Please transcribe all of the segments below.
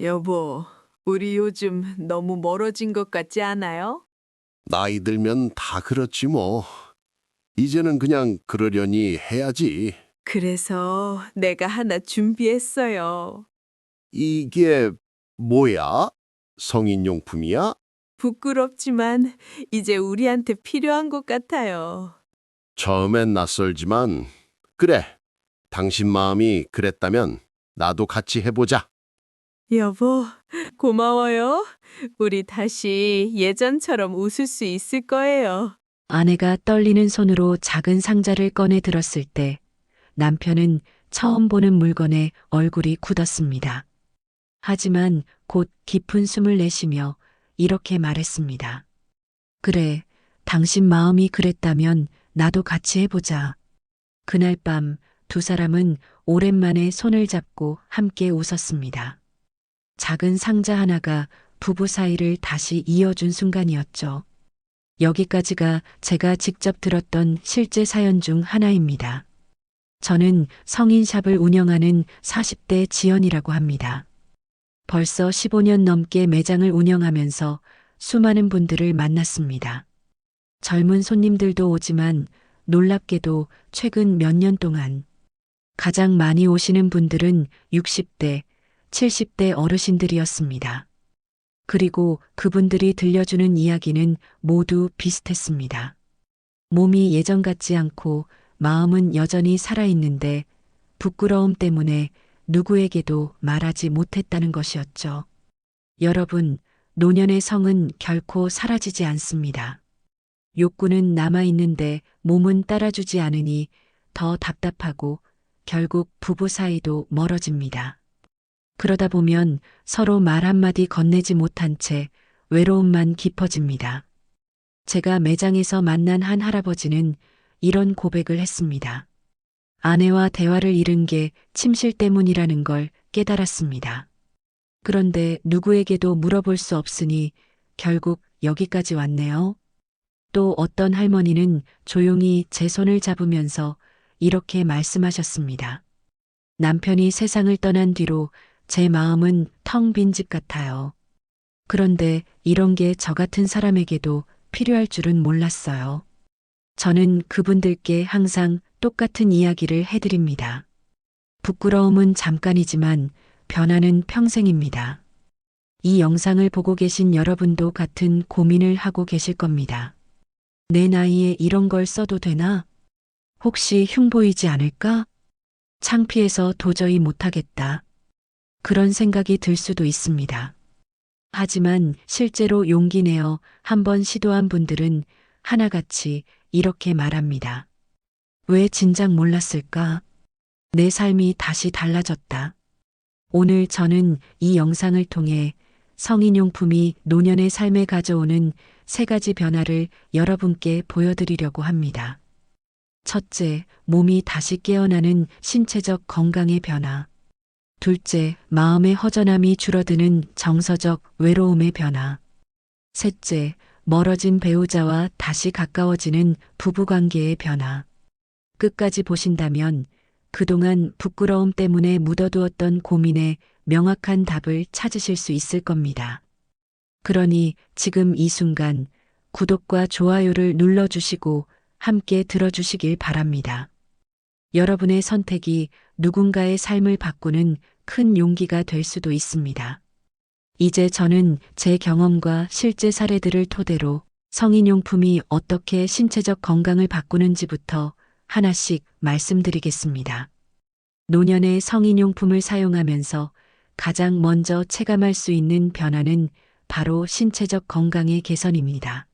여보, 우리 요즘 너무 멀어진 것 같지 않아요? 나이 들면 다 그렇지 뭐. 이제는 그냥 그러려니 해야지. 그래서 내가 하나 준비했어요. 이게 뭐야? 성인용품이야? 부끄럽지만 이제 우리한테 필요한 것 같아요. 처음엔 낯설지만 그래. 당신 마음이 그랬다면 나도 같이 해보자. 여보, 고마워요. 우리 다시 예전처럼 웃을 수 있을 거예요. 아내가 떨리는 손으로 작은 상자를 꺼내 들었을 때 남편은 처음 보는 물건에 얼굴이 굳었습니다. 하지만 곧 깊은 숨을 내쉬며 이렇게 말했습니다. 그래, 당신 마음이 그랬다면 나도 같이 해보자. 그날 밤 두 사람은 오랜만에 손을 잡고 함께 웃었습니다. 작은 상자 하나가 부부 사이를 다시 이어준 순간이었죠. 여기까지가 제가 직접 들었던 실제 사연 중 하나입니다. 저는 성인샵을 운영하는 40대 지연이라고 합니다. 벌써 15년 넘게 매장을 운영하면서 수많은 분들을 만났습니다. 젊은 손님들도 오지만 놀랍게도 최근 몇 년 동안 가장 많이 오시는 분들은 60대, 70대 어르신들이었습니다. 그리고 그분들이 들려주는 이야기는 모두 비슷했습니다. 몸이 예전 같지 않고 마음은 여전히 살아있는데 부끄러움 때문에 누구에게도 말하지 못했다는 것이었죠. 여러분, 노년의 성은 결코 사라지지 않습니다. 욕구는 남아있는데 몸은 따라주지 않으니 더 답답하고 결국 부부 사이도 멀어집니다. 그러다 보면 서로 말 한마디 건네지 못한 채 외로움만 깊어집니다. 제가 매장에서 만난 한 할아버지는 이런 고백을 했습니다. 아내와 대화를 잃은 게 침실 때문이라는 걸 깨달았습니다. 그런데 누구에게도 물어볼 수 없으니 결국 여기까지 왔네요. 또 어떤 할머니는 조용히 제 손을 잡으면서 이렇게 말씀하셨습니다. 남편이 세상을 떠난 뒤로 제 마음은 텅 빈 집 같아요. 그런데 이런 게 저 같은 사람에게도 필요할 줄은 몰랐어요. 저는 그분들께 항상 똑같은 이야기를 해드립니다. 부끄러움은 잠깐이지만 변화는 평생입니다. 이 영상을 보고 계신 여러분도 같은 고민을 하고 계실 겁니다. 내 나이에 이런 걸 써도 되나? 혹시 흉보이지 않을까? 창피해서 도저히 못하겠다. 그런 생각이 들 수도 있습니다. 하지만 실제로 용기 내어 한번 시도한 분들은 하나같이 이렇게 말합니다. 왜 진작 몰랐을까? 내 삶이 다시 달라졌다. 오늘 저는 이 영상을 통해 성인용품이 노년의 삶에 가져오는 3가지 변화를 여러분께 보여드리려고 합니다. 첫째, 몸이 다시 깨어나는 신체적 건강의 변화. 둘째, 마음의 허전함이 줄어드는 정서적 외로움의 변화. 셋째, 멀어진 배우자와 다시 가까워지는 부부관계의 변화. 끝까지 보신다면 그동안 부끄러움 때문에 묻어두었던 고민에 명확한 답을 찾으실 수 있을 겁니다. 그러니 지금 이 순간 구독과 좋아요를 눌러주시고 함께 들어주시길 바랍니다. 여러분의 선택이 누군가의 삶을 바꾸는 큰 용기가 될 수도 있습니다. 이제 저는 제 경험과 실제 사례들을 토대로 성인용품이 어떻게 신체적 건강을 바꾸는지부터 하나씩 말씀드리겠습니다. 노년의 성인용품을 사용하면서 가장 먼저 체감할 수 있는 변화는 바로 신체적 건강의 개선입니다.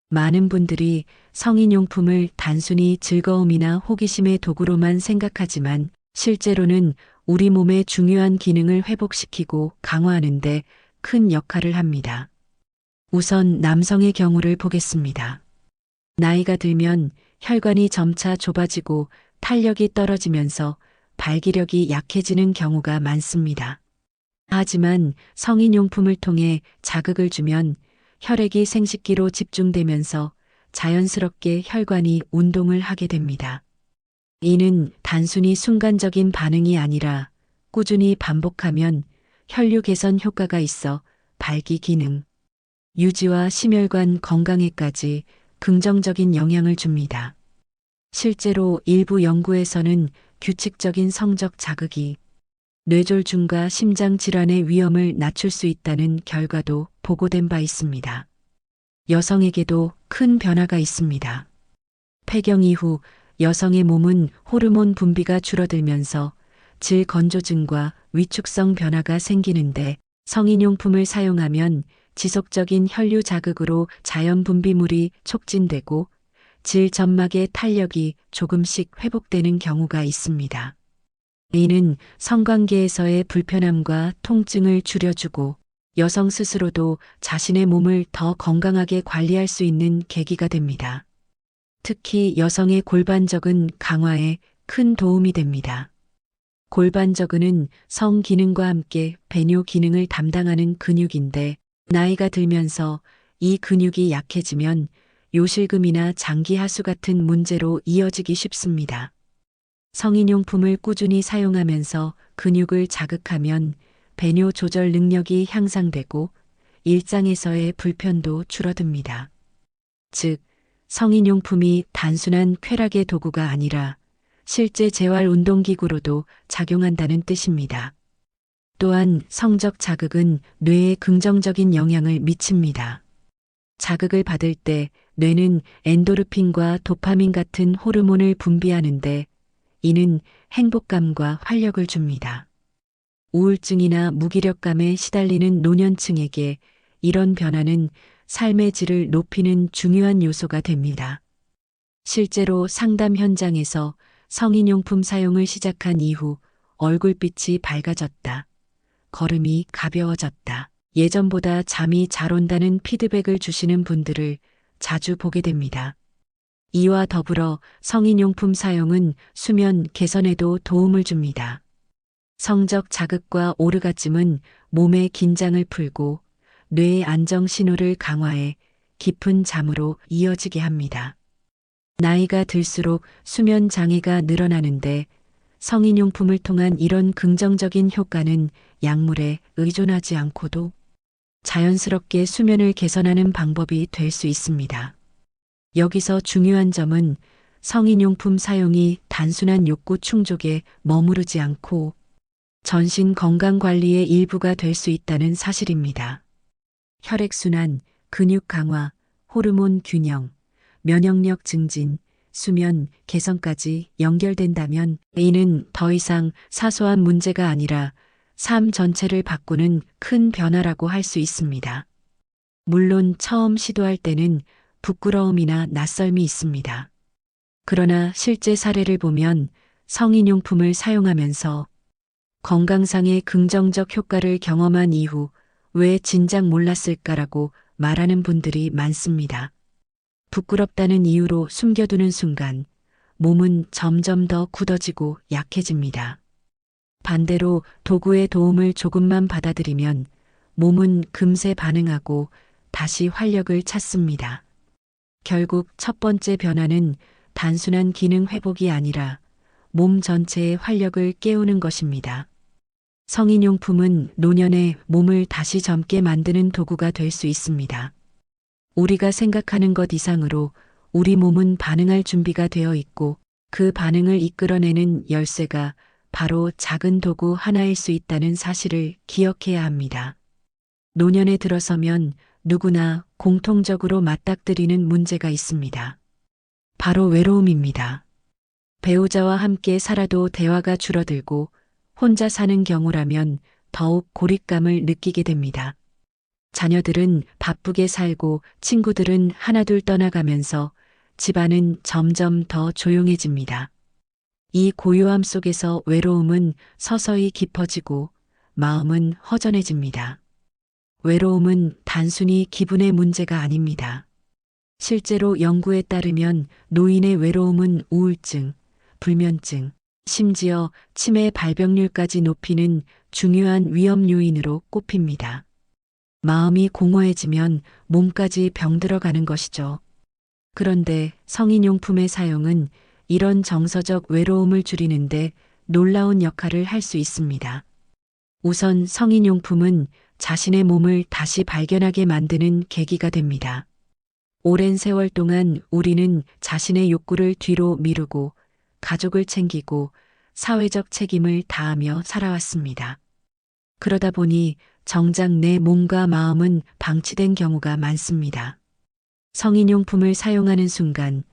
많은 분들이 성인용품을 단순히 즐거움이나 호기심의 도구로만 생각하지만 실제로는 우리 몸의 중요한 기능을 회복시키고 강화하는 데 큰 역할을 합니다. 우선 남성의 경우를 보겠습니다. 나이가 들면 혈관이 점차 좁아지고 탄력이 떨어지면서 발기력이 약해지는 경우가 많습니다. 하지만 성인용품을 통해 자극을 주면 혈액이 생식기로 집중되면서 자연스럽게 혈관이 운동을 하게 됩니다. 이는 단순히 순간적인 반응이 아니라 꾸준히 반복하면 혈류 개선 효과가 있어 발기 기능, 유지와 심혈관 건강에까지 긍정적인 영향을 줍니다. 실제로 일부 연구에서는 규칙적인 성적 자극이 뇌졸중과 심장 질환의 위험을 낮출 수 있다는 결과도 보고된 바 있습니다. 여성에게도 큰 변화가 있습니다. 폐경 이후 여성의 몸은 호르몬 분비가 줄어들면서 질 건조증과 위축성 변화가 생기는데 성인용품을 사용하면 지속적인 혈류 자극으로 자연 분비물이 촉진되고 질 점막의 탄력이 조금씩 회복되는 경우가 있습니다. 이는 성관계에서의 불편함과 통증을 줄여주고 여성 스스로도 자신의 몸을 더 건강하게 관리할 수 있는 계기가 됩니다. 특히 여성의 골반적은 강화에 큰 도움이 됩니다. 골반저근은 성 기능과 함께 배뇨 기능을 담당하는 근육인데 나이가 들면서 이 근육이 약해지면 요실금이나 장기 하수 같은 문제로 이어지기 쉽습니다. 성인용품을 꾸준히 사용하면서 근육을 자극하면 배뇨 조절 능력이 향상되고 일상에서의 불편도 줄어듭니다. 즉, 성인용품이 단순한 쾌락의 도구가 아니라 실제 재활 운동기구로도 작용한다는 뜻입니다. 또한 성적 자극은 뇌에 긍정적인 영향을 미칩니다. 자극을 받을 때 뇌는 엔도르핀과 도파민 같은 호르몬을 분비하는데 이는 행복감과 활력을 줍니다. 우울증이나 무기력감에 시달리는 노년층에게 이런 변화는 삶의 질을 높이는 중요한 요소가 됩니다. 실제로 상담 현장에서 성인용품 사용을 시작한 이후 얼굴빛이 밝아졌다. 걸음이 가벼워졌다. 예전보다 잠이 잘 온다는 피드백을 주시는 분들을 자주 보게 됩니다. 이와 더불어 성인용품 사용은 수면 개선에도 도움을 줍니다. 성적 자극과 오르가즘은 몸의 긴장을 풀고 뇌의 안정 신호를 강화해 깊은 잠으로 이어지게 합니다. 나이가 들수록 수면 장애가 늘어나는데 성인용품을 통한 이런 긍정적인 효과는 약물에 의존하지 않고도 자연스럽게 수면을 개선하는 방법이 될 수 있습니다. 여기서 중요한 점은 성인용품 사용이 단순한 욕구 충족에 머무르지 않고 전신 건강 관리의 일부가 될 수 있다는 사실입니다. 혈액순환, 근육 강화, 호르몬 균형, 면역력 증진, 수면 개선까지 연결된다면 이는 더 이상 사소한 문제가 아니라 삶 전체를 바꾸는 큰 변화라고 할 수 있습니다. 물론 처음 시도할 때는 부끄러움이나 낯설미 있습니다. 그러나 실제 사례를 보면 성인용품을 사용하면서 건강상의 긍정적 효과를 경험한 이후 왜 진작 몰랐을까라고 말하는 분들이 많습니다. 부끄럽다는 이유로 숨겨두는 순간 몸은 점점 더 굳어지고 약해집니다. 반대로 도구의 도움을 조금만 받아들이면 몸은 금세 반응하고 다시 활력을 찾습니다. 결국 첫 번째 변화는 단순한 기능 회복이 아니라 몸 전체의 활력을 깨우는 것입니다. 성인용품은 노년에 몸을 다시 젊게 만드는 도구가 될 수 있습니다. 우리가 생각하는 것 이상으로 우리 몸은 반응할 준비가 되어 있고 그 반응을 이끌어내는 열쇠가 바로 작은 도구 하나일 수 있다는 사실을 기억해야 합니다. 노년에 들어서면 누구나 공통적으로 맞닥뜨리는 문제가 있습니다. 바로 외로움입니다. 배우자와 함께 살아도 대화가 줄어들고 혼자 사는 경우라면 더욱 고립감을 느끼게 됩니다. 자녀들은 바쁘게 살고 친구들은 하나둘 떠나가면서 집안은 점점 더 조용해집니다. 이 고요함 속에서 외로움은 서서히 깊어지고 마음은 허전해집니다. 외로움은 단순히 기분의 문제가 아닙니다. 실제로 연구에 따르면 노인의 외로움은 우울증, 불면증, 심지어 치매 발병률까지 높이는 중요한 위험 요인으로 꼽힙니다. 마음이 공허해지면 몸까지 병들어가는 것이죠. 그런데 성인용품의 사용은 이런 정서적 외로움을 줄이는데 놀라운 역할을 할 수 있습니다. 우선 성인용품은 자신의 몸을 다시 발견하게 만드는 계기가 됩니다. 오랜 세월 동안 우리는 자신의 욕구를 뒤로 미루고 가족을 챙기고 사회적 책임을 다하며 살아왔습니다. 그러다 보니 정작 내 몸과 마음은 방치된 경우가 많습니다. 성인용품을 사용하는 순간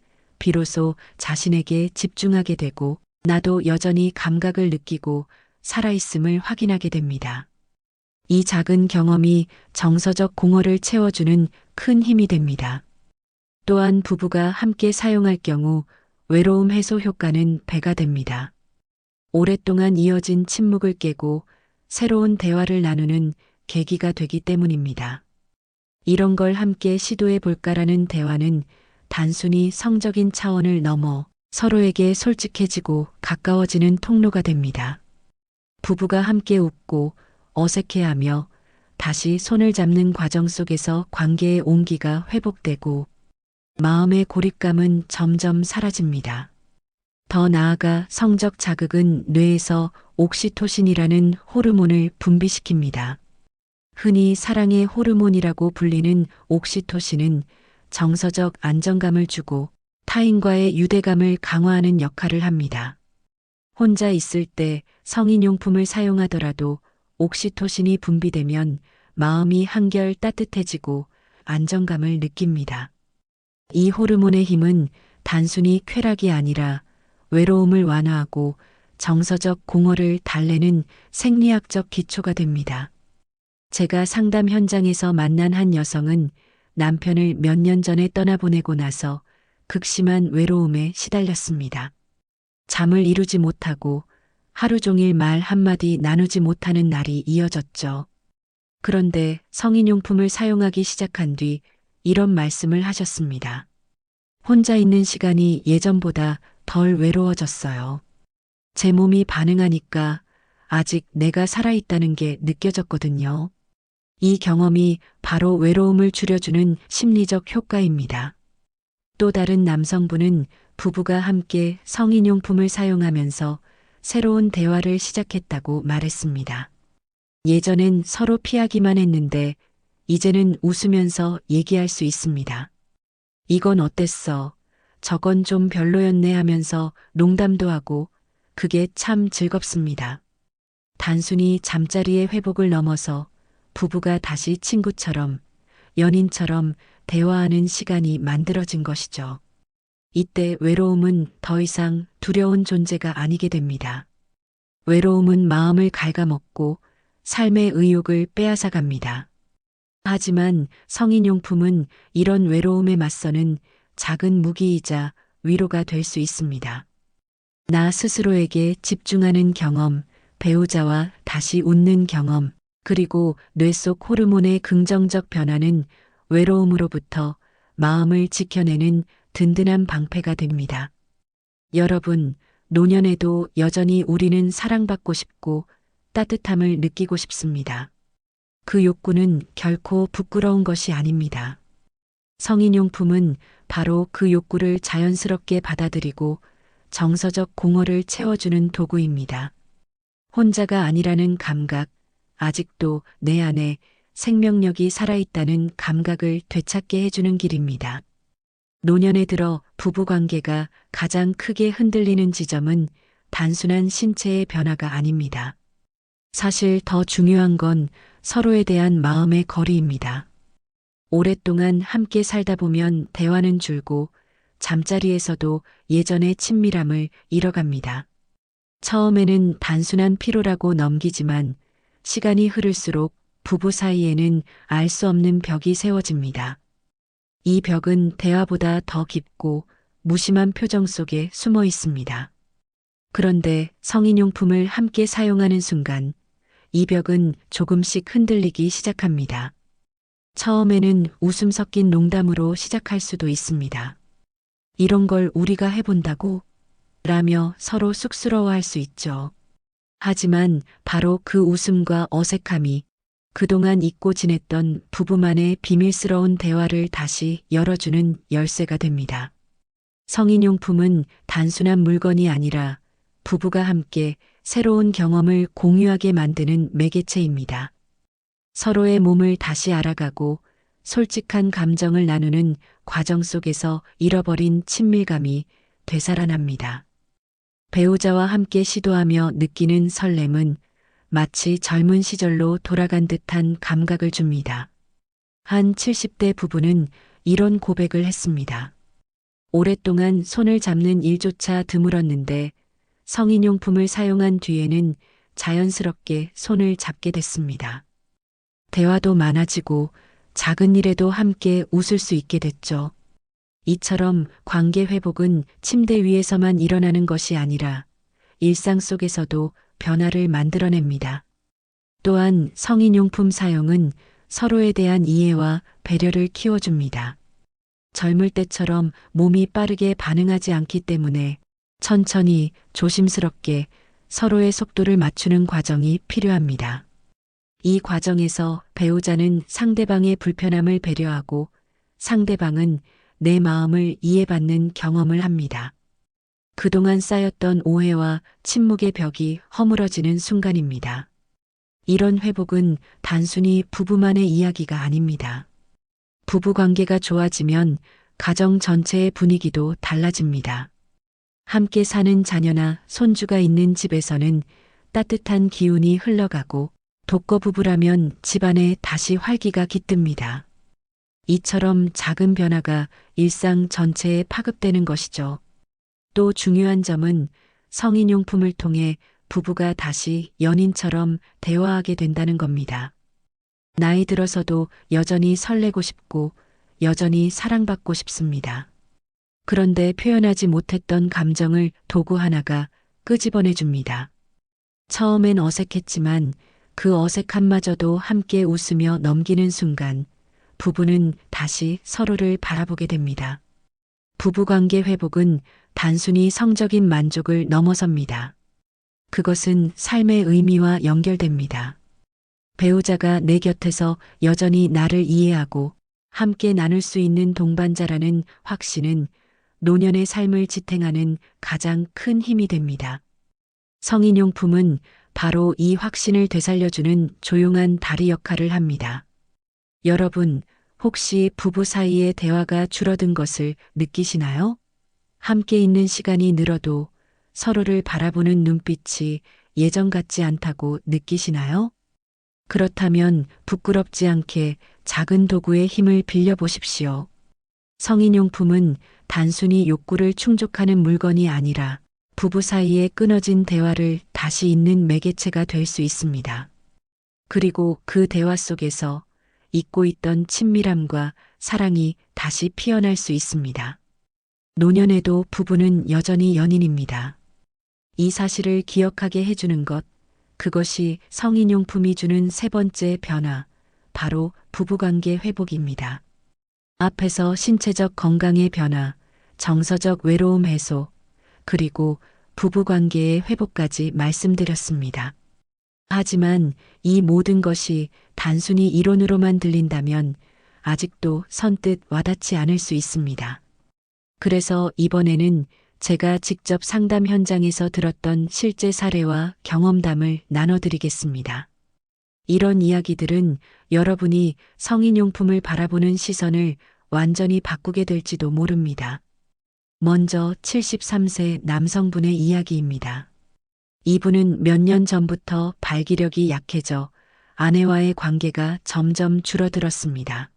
비로소 자신에게 집중하게 되고 나도 여전히 감각을 느끼고 살아있음을 확인하게 됩니다. 이 작은 경험이 정서적 공허를 채워주는 큰 힘이 됩니다. 또한 부부가 함께 사용할 경우 외로움 해소 효과는 배가 됩니다. 오랫동안 이어진 침묵을 깨고 새로운 대화를 나누는 계기가 되기 때문입니다. 이런 걸 함께 시도해 볼까라는 대화는 단순히 성적인 차원을 넘어 서로에게 솔직해지고 가까워지는 통로가 됩니다. 부부가 함께 웃고 어색해하며 다시 손을 잡는 과정 속에서 관계의 온기가 회복되고 마음의 고립감은 점점 사라집니다. 더 나아가 성적 자극은 뇌에서 옥시토신이라는 호르몬을 분비시킵니다. 흔히 사랑의 호르몬이라고 불리는 옥시토신은 정서적 안정감을 주고 타인과의 유대감을 강화하는 역할을 합니다. 혼자 있을 때 성인용품을 사용하더라도 옥시토신이 분비되면 마음이 한결 따뜻해지고 안정감을 느낍니다. 이 호르몬의 힘은 단순히 쾌락이 아니라 외로움을 완화하고 정서적 공허를 달래는 생리학적 기초가 됩니다. 제가 상담 현장에서 만난 한 여성은 남편을 몇 년 전에 떠나보내고 나서 극심한 외로움에 시달렸습니다. 잠을 이루지 못하고 하루 종일 말 한마디 나누지 못하는 날이 이어졌죠. 그런데 성인용품을 사용하기 시작한 뒤 이런 말씀을 하셨습니다. 혼자 있는 시간이 예전보다 덜 외로워졌어요. 제 몸이 반응하니까 아직 내가 살아있다는 게 느껴졌거든요. 이 경험이 바로 외로움을 줄여주는 심리적 효과입니다. 또 다른 남성분은 부부가 함께 성인용품을 사용하면서 새로운 대화를 시작했다고 말했습니다. 예전엔 서로 피하기만 했는데 이제는 웃으면서 얘기할 수 있습니다. 이건 어땠어? 저건 좀 별로였네 하면서 농담도 하고 그게 참 즐겁습니다. 단순히 잠자리의 회복을 넘어서 부부가 다시 친구처럼, 연인처럼 대화하는 시간이 만들어진 것이죠. 이때 외로움은 더 이상 두려운 존재가 아니게 됩니다. 외로움은 마음을 갉아먹고 삶의 의욕을 빼앗아갑니다. 하지만 성인용품은 이런 외로움에 맞서는 작은 무기이자 위로가 될 수 있습니다. 나 스스로에게 집중하는 경험, 배우자와 다시 웃는 경험, 그리고 뇌 속 호르몬의 긍정적 변화는 외로움으로부터 마음을 지켜내는 든든한 방패가 됩니다. 여러분, 노년에도 여전히 우리는 사랑받고 싶고 따뜻함을 느끼고 싶습니다. 그 욕구는 결코 부끄러운 것이 아닙니다. 성인용품은 바로 그 욕구를 자연스럽게 받아들이고 정서적 공허를 채워주는 도구입니다. 혼자가 아니라는 감각, 아직도 내 안에 생명력이 살아있다는 감각을 되찾게 해주는 길입니다. 노년에 들어 부부관계가 가장 크게 흔들리는 지점은 단순한 신체의 변화가 아닙니다. 사실 더 중요한 건 서로에 대한 마음의 거리입니다. 오랫동안 함께 살다 보면 대화는 줄고 잠자리에서도 예전의 친밀함을 잃어갑니다. 처음에는 단순한 피로라고 넘기지만 시간이 흐를수록 부부 사이에는 알 수 없는 벽이 세워집니다. 이 벽은 대화보다 더 깊고 무심한 표정 속에 숨어 있습니다. 그런데 성인용품을 함께 사용하는 순간 이 벽은 조금씩 흔들리기 시작합니다. 처음에는 웃음 섞인 농담으로 시작할 수도 있습니다. 이런 걸 우리가 해본다고? 라며 서로 쑥스러워할 수 있죠. 하지만 바로 그 웃음과 어색함이 그동안 잊고 지냈던 부부만의 비밀스러운 대화를 다시 열어주는 열쇠가 됩니다. 성인용품은 단순한 물건이 아니라 부부가 함께 새로운 경험을 공유하게 만드는 매개체입니다. 서로의 몸을 다시 알아가고 솔직한 감정을 나누는 과정 속에서 잃어버린 친밀감이 되살아납니다. 배우자와 함께 시도하며 느끼는 설렘은 마치 젊은 시절로 돌아간 듯한 감각을 줍니다. 한 70대 부부는 이런 고백을 했습니다. 오랫동안 손을 잡는 일조차 드물었는데 성인용품을 사용한 뒤에는 자연스럽게 손을 잡게 됐습니다. 대화도 많아지고 작은 일에도 함께 웃을 수 있게 됐죠. 이처럼 관계 회복은 침대 위에서만 일어나는 것이 아니라 일상 속에서도 변화를 만들어냅니다. 또한 성인용품 사용은 서로에 대한 이해와 배려를 키워줍니다. 젊을 때처럼 몸이 빠르게 반응하지 않기 때문에 천천히 조심스럽게 서로의 속도를 맞추는 과정이 필요합니다. 이 과정에서 배우자는 상대방의 불편함을 배려하고 상대방은 내 마음을 이해받는 경험을 합니다. 그동안 쌓였던 오해와 침묵의 벽이 허물어지는 순간입니다. 이런 회복은 단순히 부부만의 이야기가 아닙니다. 부부 관계가 좋아지면 가정 전체의 분위기도 달라집니다. 함께 사는 자녀나 손주가 있는 집에서는 따뜻한 기운이 흘러가고 독거 부부라면 집안에 다시 활기가 깃듭니다. 이처럼 작은 변화가 일상 전체에 파급되는 것이죠. 또 중요한 점은 성인용품을 통해 부부가 다시 연인처럼 대화하게 된다는 겁니다. 나이 들어서도 여전히 설레고 싶고 여전히 사랑받고 싶습니다. 그런데 표현하지 못했던 감정을 도구 하나가 끄집어내 줍니다. 처음엔 어색했지만 그 어색함마저도 함께 웃으며 넘기는 순간 부부는 다시 서로를 바라보게 됩니다. 부부관계 회복은 단순히 성적인 만족을 넘어섭니다. 그것은 삶의 의미와 연결됩니다. 배우자가 내 곁에서 여전히 나를 이해하고 함께 나눌 수 있는 동반자라는 확신은 노년의 삶을 지탱하는 가장 큰 힘이 됩니다. 성인용품은 바로 이 확신을 되살려주는 조용한 다리 역할을 합니다. 여러분, 혹시 부부 사이의 대화가 줄어든 것을 느끼시나요? 함께 있는 시간이 늘어도 서로를 바라보는 눈빛이 예전 같지 않다고 느끼시나요? 그렇다면 부끄럽지 않게 작은 도구의 힘을 빌려보십시오. 성인용품은 단순히 욕구를 충족하는 물건이 아니라 부부 사이에 끊어진 대화를 다시 잇는 매개체가 될 수 있습니다. 그리고 그 대화 속에서 잊고 있던 친밀함과 사랑이 다시 피어날 수 있습니다. 노년에도 부부는 여전히 연인입니다. 이 사실을 기억하게 해주는 것, 그것이 성인용품이 주는 세 번째 변화, 바로 부부관계 회복입니다. 앞에서 신체적 건강의 변화, 정서적 외로움 해소, 그리고 부부관계의 회복까지 말씀드렸습니다. 하지만 이 모든 것이 단순히 이론으로만 들린다면 아직도 선뜻 와닿지 않을 수 있습니다. 그래서 이번에는 제가 직접 상담 현장에서 들었던 실제 사례와 경험담을 나눠드리겠습니다. 이런 이야기들은 여러분이 성인용품을 바라보는 시선을 완전히 바꾸게 될지도 모릅니다. 먼저 73세 남성분의 이야기입니다. 이분은 몇 년 전부터 발기력이 약해져 아내와의 관계가 점점 줄어들었습니다.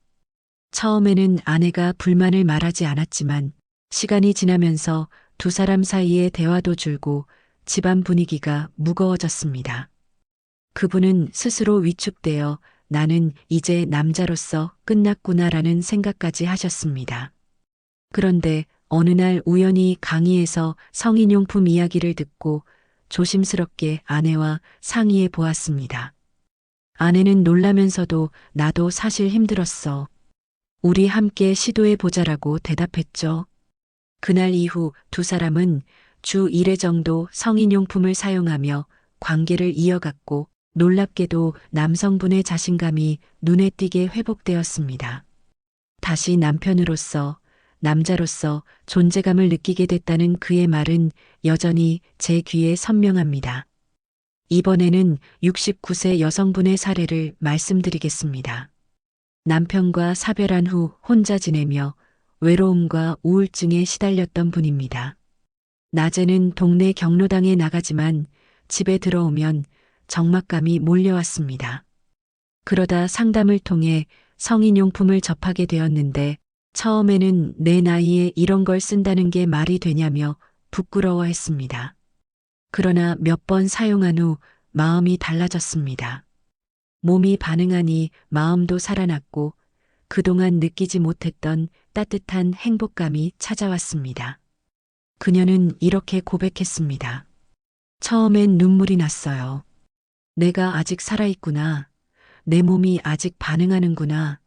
처음에는 아내가 불만을 말하지 않았지만 시간이 지나면서 두 사람 사이의 대화도 줄고 집안 분위기가 무거워졌습니다. 그분은 스스로 위축되어 나는 이제 남자로서 끝났구나라는 생각까지 하셨습니다. 그런데 어느 날 우연히 강의에서 성인용품 이야기를 듣고 조심스럽게 아내와 상의해 보았습니다. 아내는 놀라면서도 나도 사실 힘들었어. 우리 함께 시도해 보자라고 대답했죠. 그날 이후 두 사람은 주 1회 정도 성인용품을 사용하며 관계를 이어갔고 놀랍게도 남성분의 자신감이 눈에 띄게 회복되었습니다. 다시 남편으로서, 남자로서 존재감을 느끼게 됐다는 그의 말은 여전히 제 귀에 선명합니다. 이번에는 69세 여성분의 사례를 말씀드리겠습니다. 남편과 사별한 후 혼자 지내며 외로움과 우울증에 시달렸던 분입니다. 낮에는 동네 경로당에 나가지만 집에 들어오면 적막감이 몰려왔습니다. 그러다 상담을 통해 성인용품을 접하게 되었는데 처음에는 내 나이에 이런 걸 쓴다는 게 말이 되냐며 부끄러워했습니다. 그러나 몇 번 사용한 후 마음이 달라졌습니다. 몸이 반응하니 마음도 살아났고 그동안 느끼지 못했던 따뜻한 행복감이 찾아왔습니다. 그녀는 이렇게 고백했습니다. 처음엔 눈물이 났어요. 내가 아직 살아있구나. 내 몸이 아직 반응하는구나.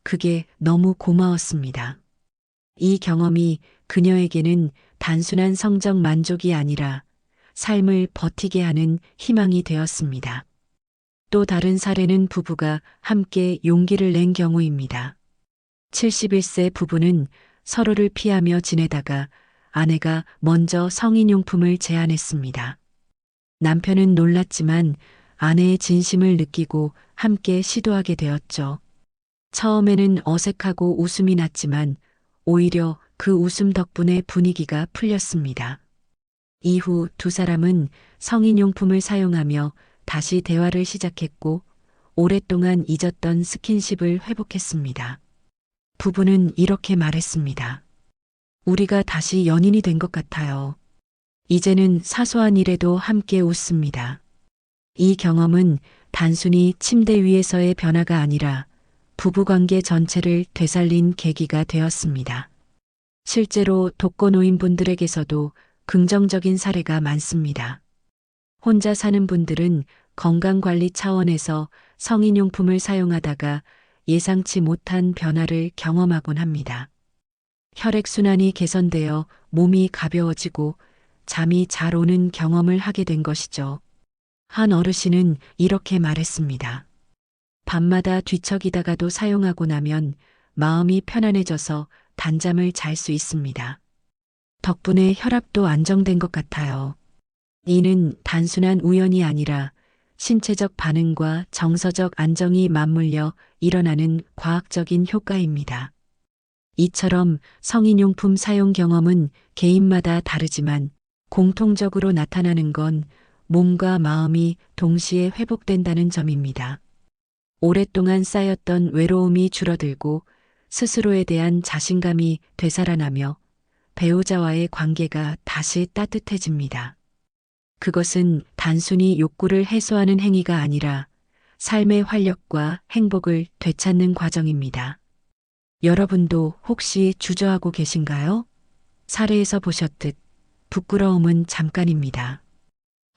그게 너무 고마웠습니다. 이 경험이 그녀에게는 단순한 성적 만족이 아니라 삶을 버티게 하는 희망이 되었습니다. 또 다른 사례는 부부가 함께 용기를 낸 경우입니다. 71세 부부는 서로를 피하며 지내다가 아내가 먼저 성인용품을 제안했습니다. 남편은 놀랐지만 아내의 진심을 느끼고 함께 시도하게 되었죠. 처음에는 어색하고 웃음이 났지만 오히려 그 웃음 덕분에 분위기가 풀렸습니다. 이후 두 사람은 성인용품을 사용하며 다시 대화를 시작했고 오랫동안 잊었던 스킨십을 회복했습니다. 부부는 이렇게 말했습니다. 우리가 다시 연인이 된 것 같아요. 이제는 사소한 일에도 함께 웃습니다. 이 경험은 단순히 침대 위에서의 변화가 아니라 부부관계 전체를 되살린 계기가 되었습니다. 실제로 독거노인분들에게서도 긍정적인 사례가 많습니다. 혼자 사는 분들은 건강관리 차원에서 성인용품을 사용하다가 예상치 못한 변화를 경험하곤 합니다. 혈액순환이 개선되어 몸이 가벼워지고 잠이 잘 오는 경험을 하게 된 것이죠. 한 어르신은 이렇게 말했습니다. 밤마다 뒤척이다가도 사용하고 나면 마음이 편안해져서 단잠을 잘 수 있습니다. 덕분에 혈압도 안정된 것 같아요. 이는 단순한 우연이 아니라 신체적 반응과 정서적 안정이 맞물려 일어나는 과학적인 효과입니다. 이처럼 성인용품 사용 경험은 개인마다 다르지만 공통적으로 나타나는 건 몸과 마음이 동시에 회복된다는 점입니다. 오랫동안 쌓였던 외로움이 줄어들고 스스로에 대한 자신감이 되살아나며 배우자와의 관계가 다시 따뜻해집니다. 그것은 단순히 욕구를 해소하는 행위가 아니라 삶의 활력과 행복을 되찾는 과정입니다. 여러분도 혹시 주저하고 계신가요? 사례에서 보셨듯 부끄러움은 잠깐입니다.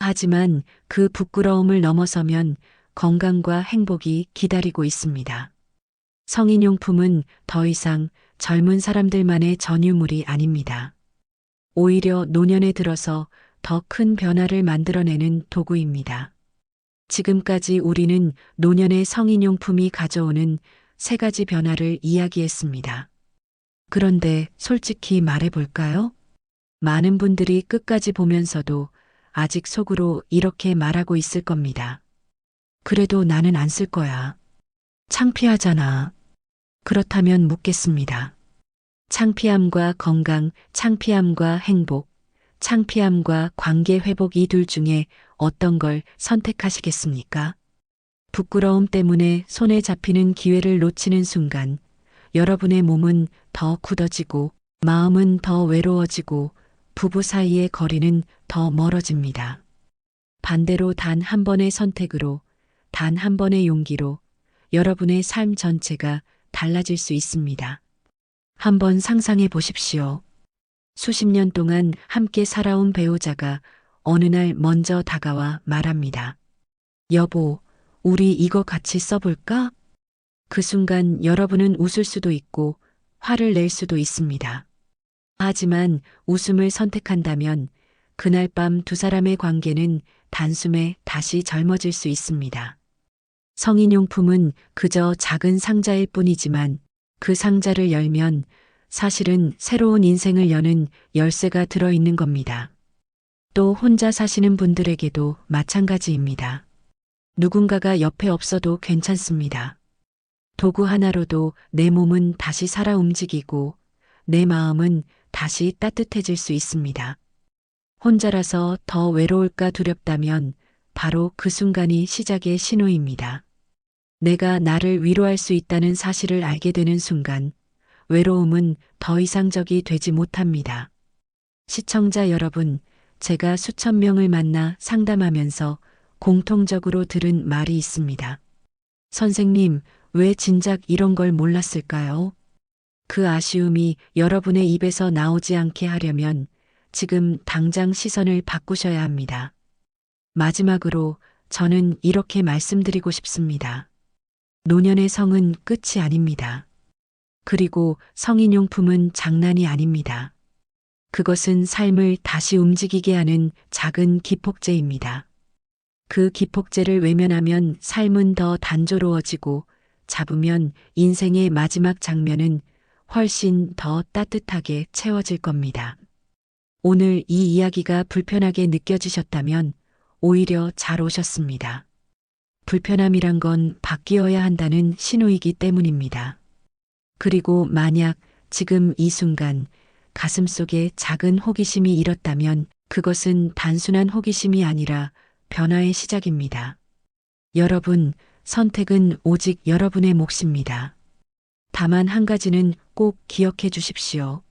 하지만 그 부끄러움을 넘어서면 건강과 행복이 기다리고 있습니다. 성인용품은 더 이상 젊은 사람들만의 전유물이 아닙니다. 오히려 노년에 들어서 더 큰 변화를 만들어내는 도구입니다. 지금까지 우리는 노년의 성인용품이 가져오는 3가지 변화를 이야기했습니다. 그런데 솔직히 말해볼까요? 많은 분들이 끝까지 보면서도 아직 속으로 이렇게 말하고 있을 겁니다. 그래도 나는 안 쓸 거야. 창피하잖아. 그렇다면 묻겠습니다. 창피함과 건강, 창피함과 행복, 창피함과 관계 회복 이 둘 중에 어떤 걸 선택하시겠습니까? 부끄러움 때문에 손에 잡히는 기회를 놓치는 순간 여러분의 몸은 더 굳어지고 마음은 더 외로워지고 부부 사이의 거리는 더 멀어집니다. 반대로 단 한 번의 선택으로, 단 한 번의 용기로 여러분의 삶 전체가 달라질 수 있습니다. 한번 상상해 보십시오. 수십 년 동안 함께 살아온 배우자가 어느 날 먼저 다가와 말합니다. 여보, 우리 이거 같이 써볼까? 그 순간 여러분은 웃을 수도 있고 화를 낼 수도 있습니다. 하지만 웃음을 선택한다면 그날 밤 두 사람의 관계는 단숨에 다시 젊어질 수 있습니다. 성인용품은 그저 작은 상자일 뿐이지만 그 상자를 열면 사실은 새로운 인생을 여는 열쇠가 들어있는 겁니다. 또 혼자 사시는 분들에게도 마찬가지입니다. 누군가가 옆에 없어도 괜찮습니다. 도구 하나로도 내 몸은 다시 살아 움직이고 내 마음은 다시 따뜻해질 수 있습니다. 혼자라서 더 외로울까 두렵다면 바로 그 순간이 시작의 신호입니다. 내가 나를 위로할 수 있다는 사실을 알게 되는 순간 외로움은 더 이상 적이 되지 못합니다. 시청자 여러분, 제가 수천 명을 만나 상담하면서 공통적으로 들은 말이 있습니다. 선생님, 왜 진작 이런 걸 몰랐을까요? 그 아쉬움이 여러분의 입에서 나오지 않게 하려면 지금 당장 시선을 바꾸셔야 합니다. 마지막으로 저는 이렇게 말씀드리고 싶습니다. 노년의 성은 끝이 아닙니다. 그리고 성인용품은 장난이 아닙니다. 그것은 삶을 다시 움직이게 하는 작은 기폭제입니다. 그 기폭제를 외면하면 삶은 더 단조로워지고 잡으면 인생의 마지막 장면은 훨씬 더 따뜻하게 채워질 겁니다. 오늘 이 이야기가 불편하게 느껴지셨다면 오히려 잘 오셨습니다. 불편함이란 건 바뀌어야 한다는 신호이기 때문입니다. 그리고 만약 지금 이 순간 가슴속에 작은 호기심이 일었다면 그것은 단순한 호기심이 아니라 변화의 시작입니다. 여러분, 선택은 오직 여러분의 몫입니다. 다만 한 가지는 꼭 기억해 주십시오.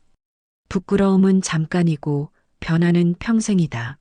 부끄러움은 잠깐이고 변화는 평생이다.